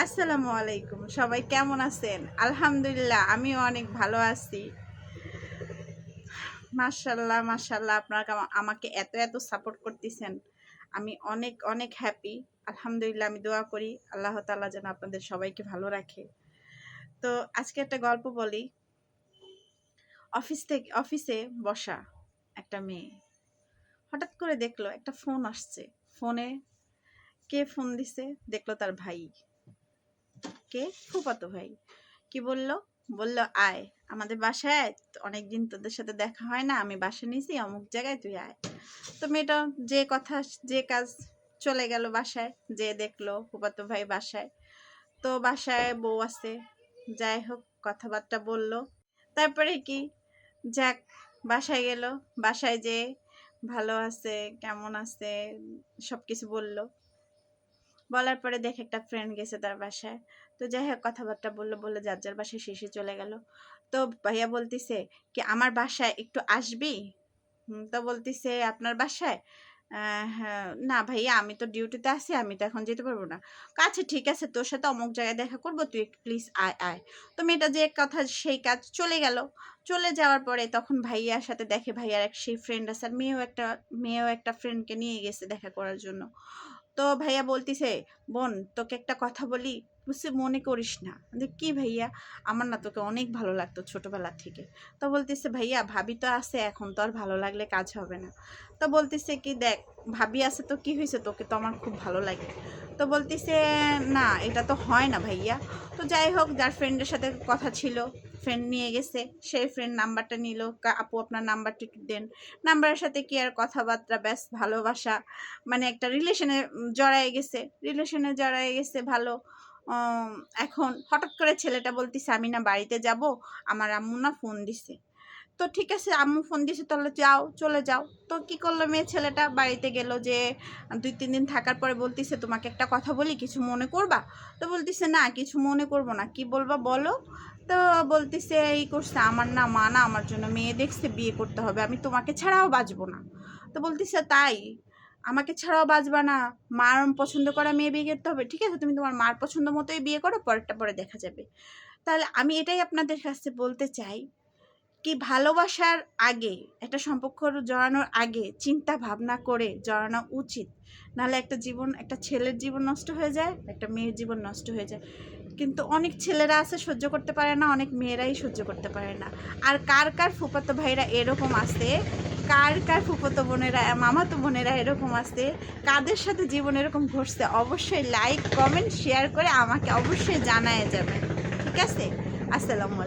আসসালামু আলাইকুম। সবাই কেমন আছেন? আলহামদুলিল্লাহ আমিও অনেক ভালো আছি। মাশাআল্লাহ মাশাআল্লাহ, আপনারা আমাকে এত এত সাপোর্ট করতেছেন। আমি অনেক অনেক হ্যাপি। আলহামদুলিল্লাহ, আমি দোয়া করি আল্লাহ তাআলা যেন আপনাদের সবাইকে ভালো রাখে। তো আজকে একটা গল্প বলি। অফিসে বসা একটা মেয়ে হঠাৎ করে দেখলো একটা ফোন আসছে। ফোনে কে ফোন দিছে? দেখলো তার ভাই। কে? ফুফাতো ভাই। কি বলল? বলল, আয় আমাদের বাসায় আয়, অনেকদিন তোদের সাথে দেখা হয় না, আমি বাসা নিয়েছি অমুক জায়গায়, তুই আয়। তো মেয়েটা যে কথা যে কাজ চলে গেল বাসায়, যে দেখলো ফুফাতো ভাই বাসায়। তো বাসায় বউ আছে, যাই হোক কথাবার্তা বলল। তারপরে কি, যাক বাসায় গেল। বাসায় যে ভালো আছে কেমন আছে সব কিছু বলল। বলার পরে দেখে একটা ফ্রেন্ড গেছে তার বাসায়। তো যাই হোক কথাবার্তা বললো, বলে যার যার বাসায় শেষে চলে গেল। তো ভাইয়া বলতিছে কি আমার বাসায় একটু আসবি? তো বলতিছে আপনার বাসায়? হ্যাঁ, না ভাইয়া আমি তো ডিউটিতে আছি, আমি তো এখন যেতে পারবো না। আচ্ছা ঠিক আছে, তোর সাথে অমুক জায়গায় দেখা করবো, তুই একটু প্লিজ আয় আয়। তো মেয়েটা যে কথা সেই কাজ চলে গেল। চলে যাওয়ার পরে তখন ভাইয়ার সাথে দেখে ভাইয়ার এক সেই ফ্রেন্ড আছে, আর মেয়েও একটা ফ্রেন্ডকে নিয়ে গেছে দেখা করার জন্য। তো ভাইয়া বলতিছে, বোন তোকে একটা কথা বলি, বুঝছি মনে করিস না। কি ভাইয়া? আমার না তোকে অনেক ভালো লাগতো ছোটবেলা থেকে। তো বলতেছে, ভাইয়া ভাবি তো আছে, এখন তো আর ভালো লাগলে কাজ হবে না। তো বলতেছে কি, দেখ ভাবি আছে তো কি হয়েছে, তোকে তো আমার খুব ভালো লাগে। তো বলতেছে, না এটা তো হয় না ভাইয়া। তো যাই হোক, যার ফ্রেন্ডের সাথে কথা ছিল, ফ্রেন্ড নিয়ে গেছে, সেই ফ্রেন্ড নাম্বারটা নিল। আপু আপনার নাম্বারটা একটু দেন। নাম্বারের সাথে কি আর কথাবার্তা, ব্যাস ভালোবাসা, মানে একটা রিলেশনে জড়ায় গেছে ভালো। উম, এখন হঠাৎ করে ছেলেটা বলতিছে, আমি না বাড়িতে যাব, আমার আম্মু না ফোন দিছে। তো ঠিক আছে, আম্মু ফোন দিছে, তাহলে যাও, চলে যাও। তো কি করলো মেয়ে ছেলেটা, বাড়িতে গেল। যে 2-3 দিন থাকার পরে বলতিছে, তোমাকে একটা কথা বলি, কিছু মনে করবা? তো বলতিছে, না কিছু মনে করবো না, কি বলবা বলো। তো বলতিছে, এই করছে, আমার না মা না আমার জন্য মেয়ে দেখছে, বিয়ে করতে হবে, আমি তোমাকে ছাড়াও বাঁচবো না। তো বলতিছে, তাই? আমাকে ছাড়াও বাঁচবা না? মার পছন্দ করা মেয়ে বিয়ে করতে হবে? ঠিক আছে, তুমি তোমার মার পছন্দ মতোই বিয়ে করো, পরেরটা পরে দেখা যাবে। তাহলে আমি এটাই আপনাদের কাছে বলতে চাই, কি ভালোবাসার আগে, একটা সম্পর্ক জড়ানোর আগে চিন্তা ভাবনা করে জড়ানো উচিত। নাহলে একটা ছেলের জীবন নষ্ট হয়ে যায়, একটা মেয়ের জীবন নষ্ট হয়ে যায়। কিন্তু অনেক ছেলেরা আছে সহ্য করতে পারে না, অনেক মেয়েরাই সহ্য করতে পারে না। আর কার কার ফুফাতো ভাইরা এরকম আছে, কার কার ফুফাতো বোনেরা মামাতো বোনেরা এরকম আছে, কাদের সাথে জীবন এরকম ঘটছে, অবশ্যই লাইক কমেন্ট শেয়ার করে আমাকে অবশ্যই জানায় যাবেন। ঠিক আছে? আসসালামু আলাইকুম।